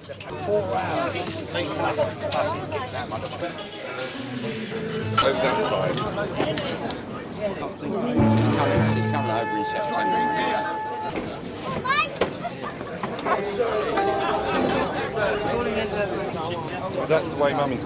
4 hours. Over that side. It's coming over in September. Because that's the way Mummy's.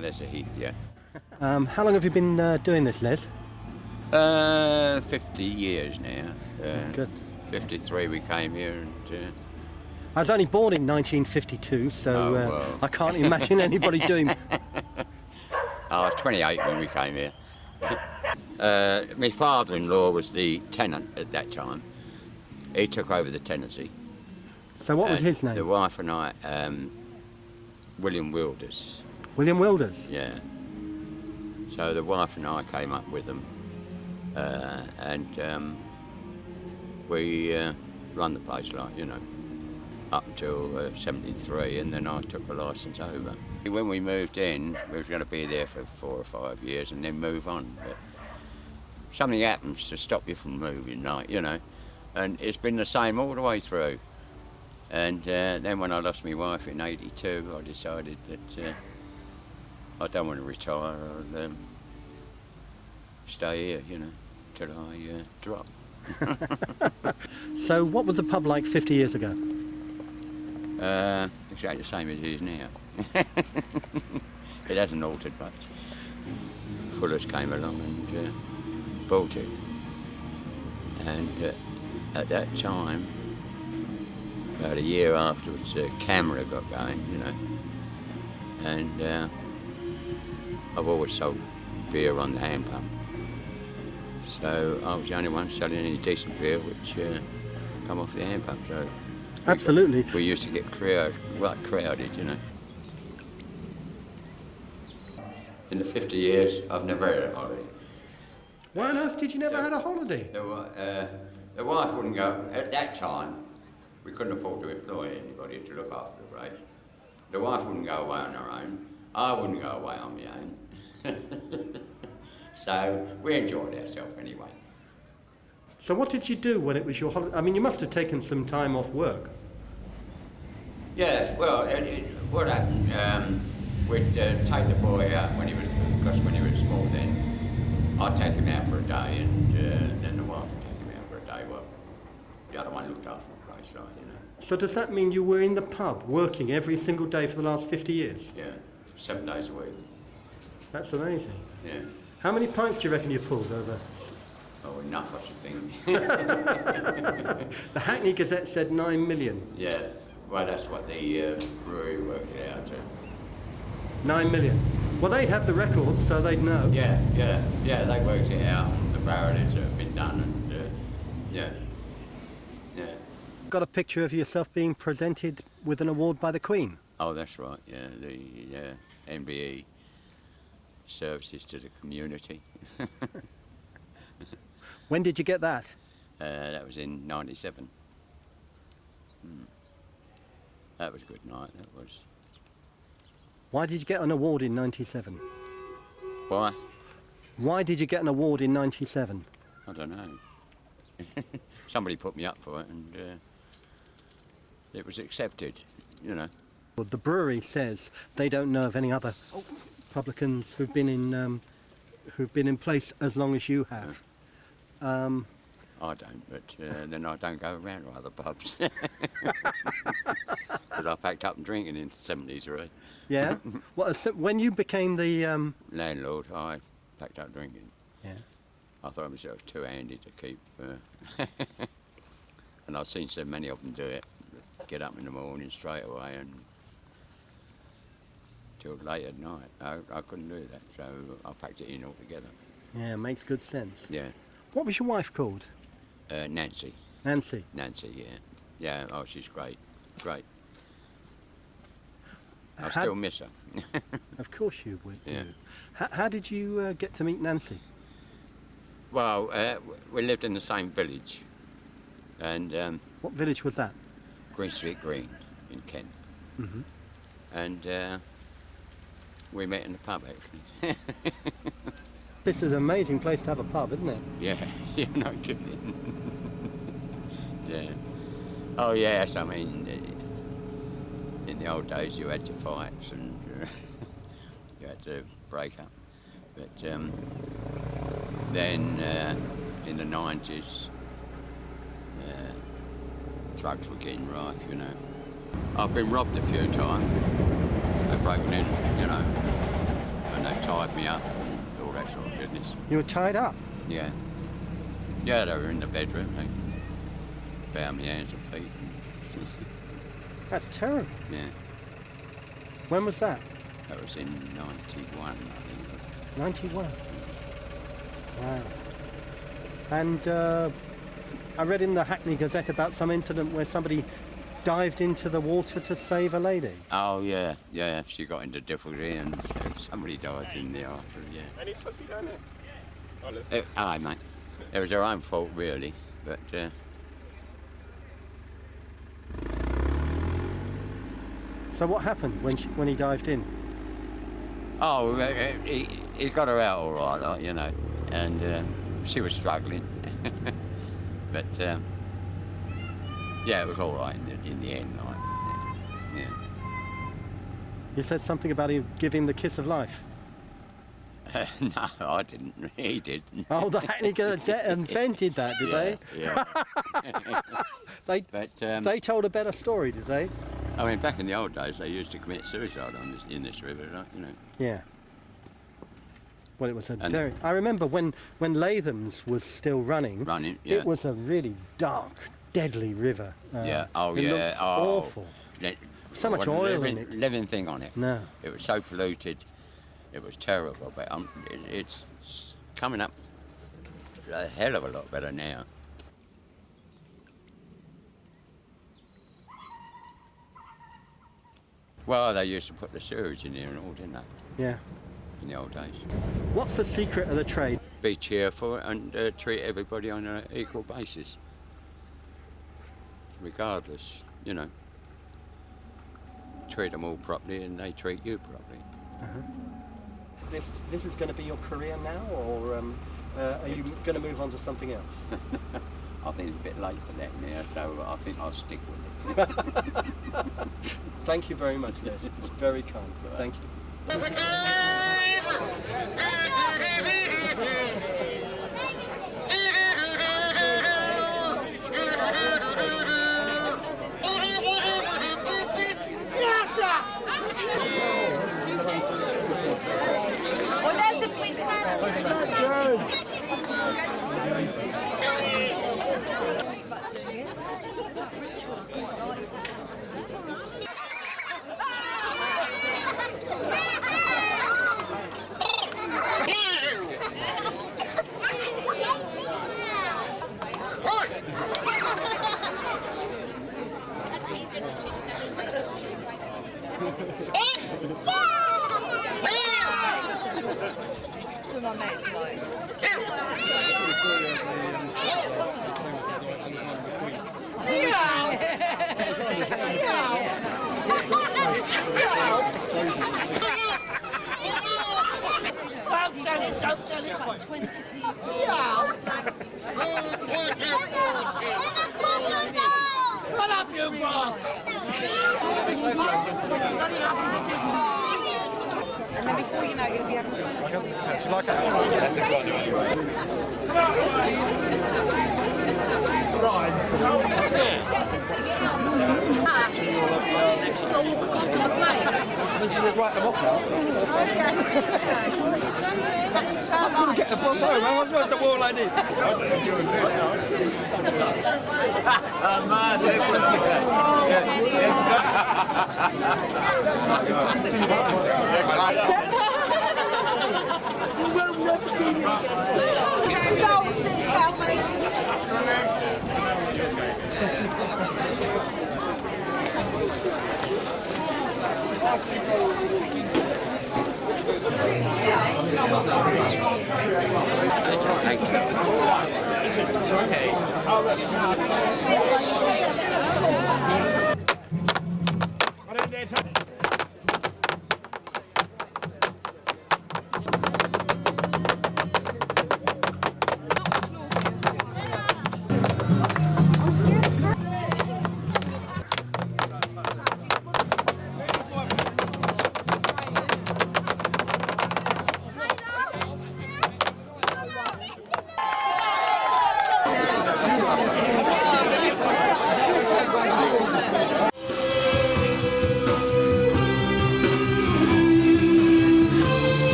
Les Heath, yeah. How long have you been doing this, Les? 50 years now. Good. 53 we came here and... I was only born in 1952, so well. I can't imagine anybody doing... I was 28 when we came here. My father-in-law was the tenant at that time. He took over the tenancy. So what was his name? The wife and I, William Wilders. William Wilders? Yeah. So the wife and I came up with them, and we run the place, like, you know, up until 73, and then I took a licence over. When we moved in, we was going to be there for 4 or 5 years and then move on. But something happens to stop you from moving, like, you know, and it's been the same all the way through. And then when I lost my wife in 82, I decided that I don't want to retire. I'll stay here, you know, till I drop. So what was the pub like 50 years ago? Exactly the same as it is now. It hasn't altered much. Fuller's came along and bought it. And at that time, about a year afterwards, a camera got going, you know. And I've always sold beer on the hand pump. So I was the only one selling any decent beer which come off the hand pump. So Absolutely. we used to get right crowded, you know. In the 50 years, I've never had a holiday. Why on earth did you never have a holiday? The wife wouldn't go, at that time, we couldn't afford to employ anybody to look after the place. The wife wouldn't go away on her own. I wouldn't go away on my own. So we enjoyed ourselves anyway. So what did you do when it was your holiday? I mean, you must have taken some time off work. Yeah, well, what happened, we'd take the boy out when he was small then. I'd take him out for a day and then the wife would take him out for a day. Well, the other one looked after the place, like, you know. So does that mean you were in the pub working every single day for the last 50 years? Yeah, 7 days a week. That's amazing. Yeah. How many pints do you reckon you pulled over? Oh, enough, I should think. The Hackney Gazette said 9 million. Yeah, well, that's what the brewery worked it out to. 9 million. Well, they'd have the records, so they'd know. Yeah, they worked it out, the barrelage that had been done, and yeah. Got a picture of yourself being presented with an award by the Queen. Oh, that's right, yeah, the NBE services to the community. When did you get that? That was in 97. That was a good night, that was. Why did you get an award in 97? Why? Why did you get an award in 97? I don't know. Somebody put me up for it, and it was accepted, you know. Well, the brewery says they don't know of any other publicans who've been in place as long as you have. I don't, but then I don't go around to other pubs. Because I packed up and drinking in the 70s, right? Yeah. Well, when you became the Landlord, I packed up drinking. yeah. I thought myself too handy to keep. And I've seen so many of them do it. Get up in the morning straight away and till late at night. I couldn't do that, so I packed it in altogether. Yeah, makes good sense. Yeah. What was your wife called? Nancy. Nancy. Nancy, yeah. Yeah, oh, she's great. Great. I How- still miss her. Of course you would. Yeah. How did you get to meet Nancy? Well, we lived in the same village. And What village was that? Green Street Green in Kent. Mhm. And we met in the pub, actually. This is an amazing place to have a pub, isn't it? Yeah, you're not kidding. Yeah. Oh, yes, I mean, in the old days you had your fights and you had to break up. But then in the 90s, drugs were getting rife, you know. I've been robbed a few times. They've broken in, you know, and they've tied me up and all that sort of business. You were tied up. Yeah. Yeah, they were in the bedroom. They bound my hands and feet. That's terrible. Yeah, When was that? that was in 91, I think. 91. Wow. And I read in the Hackney Gazette about some incident where somebody dived into the water to save a lady. Oh, yeah, yeah, she got into difficulty and somebody died in there after, yeah. And he's supposed to be down there. Oh, listen. Aye, mate. It was her own fault, really, but... So what happened when he dived in? Oh, he got her out all right, like, you know, and she was struggling. But, yeah, it was all right in the end, like, yeah. You said something about him giving the kiss of life. No, I didn't. He did. Oh, the Hackney Gazette invented that, did they? Yeah. They But, they told a better story, did they? I mean, back in the old days, they used to commit suicide in this river, like, you know. Yeah. Well, it was a And- very... I remember when Latham's was still running. Running, yeah. It was a really dark, deadly river. Yeah. Oh, it yeah. looked Oh. awful. There So much wasn't a oil in living, it. living thing on it. No. It was so polluted. It was terrible. But it's coming up a hell of a lot better now. Well, they used to put the sewage in there and all, didn't they, Yeah. in the old days? What's the secret of the trade? Be cheerful and treat everybody on an equal basis, regardless, you know. Treat them all properly and they treat you properly. This is going to be your career now, or are you going to move on to something else? I think it's a bit late for that now, so I think I'll stick with it. Thank you very much, Les. It's very kind. Thank you. Oh, there's the policeman. So my mate's like, Don't tell it, don't tell it. 20 people. When she says, right, I'm off now. Get the bus home, I was supposed to walk like this. Okay.